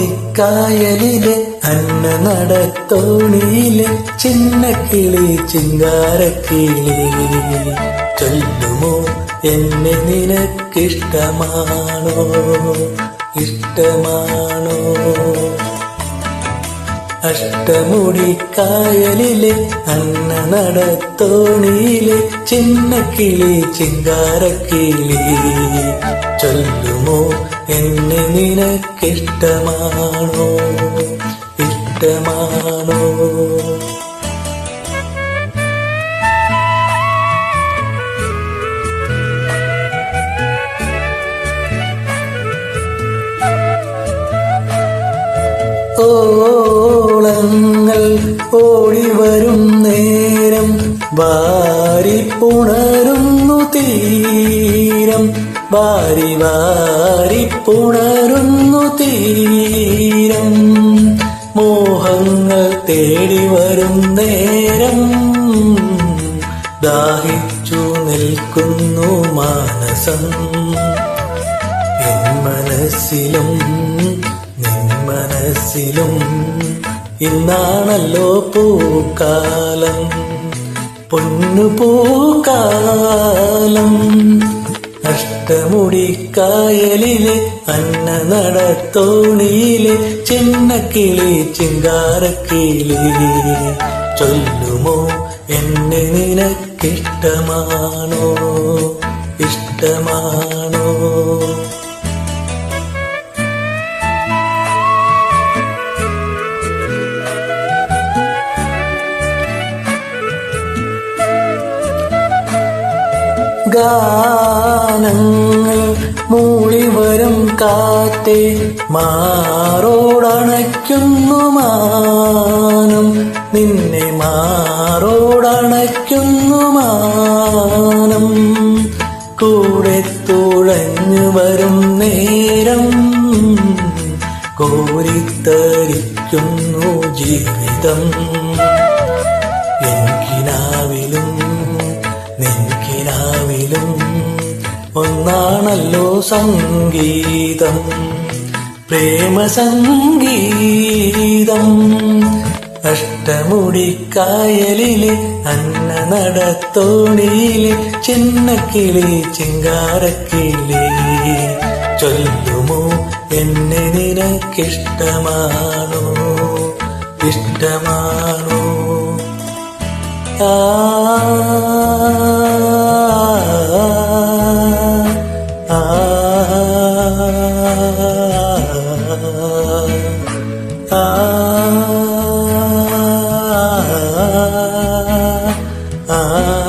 അഷ്ടമുടിക്കായലിലെ അന്ന നടത്തോണിയിലെ ചിന്നക്കിളി ചിങ്കാരക്കിളി ചൊല്ലുമോ എന്നെ നിനക്കിഷ്ടമാണോ ഇഷ്ടമാണോ അഷ്ടമുടിക്കായലിലെ അന്ന നടത്തോണിയിലെ ചിന്നക്കിളി ചിങ്കാരക്കിളി ചൊല്ലുമോ എന്നെ നിനക്കിഷ്ടമാണോ ഇഷ്ടമാണോ ഓളങ്ങൾ ഓടിവരും നേരം വാരിപ്പുണരുന്നു തീരം വാരി വാരിപ്പുണരുന്നു തീരം മോഹങ്ങൾ തേടി വരും നേരം ദാഹിച്ചു നിൽക്കുന്നു മാനസം എൻ മനസ്സിലും മനസ്സിലും ഇന്നാണല്ലോ പൂക്കാലം പൊന്നു പൂക്കാലം അഷ്ടമുടിക്കായലിലെ അന്ന നടത്തോണിയിലെ ചിന്നക്കിളി ചിങ്കാരക്കിളി ചൊല്ലുമോ എന്നെ നിനക്കിഷ്ടമാണോ ഇഷ്ടമാണോ ഗാനങ്ങൾ മൂളിവരും കാറ്റേ മാറോടണയ്ക്കുന്നു മാനം നിന്നെ മാറോടണയ്ക്കുന്നു മാനം കൂടെ തുഴഞ്ഞു വരും നേരം കോരിത്തരിക്കുന്നു ജീവിതം എനിക്കിനാവിലും നിൻകിനാവിലും ഒന്നാണല്ലോ സംഗീതം പ്രേമസംഗീതം അഷ്ടമുടിക്കായലിലെ അന്ന നടത്തോണിയിലെ ചിന്നക്കിളി ചിങ്കാരക്കിളി ചൊല്ലുമോ എന്നെ നിനക്കിഷ്ടമാണോ ഇഷ്ടമാണോ ah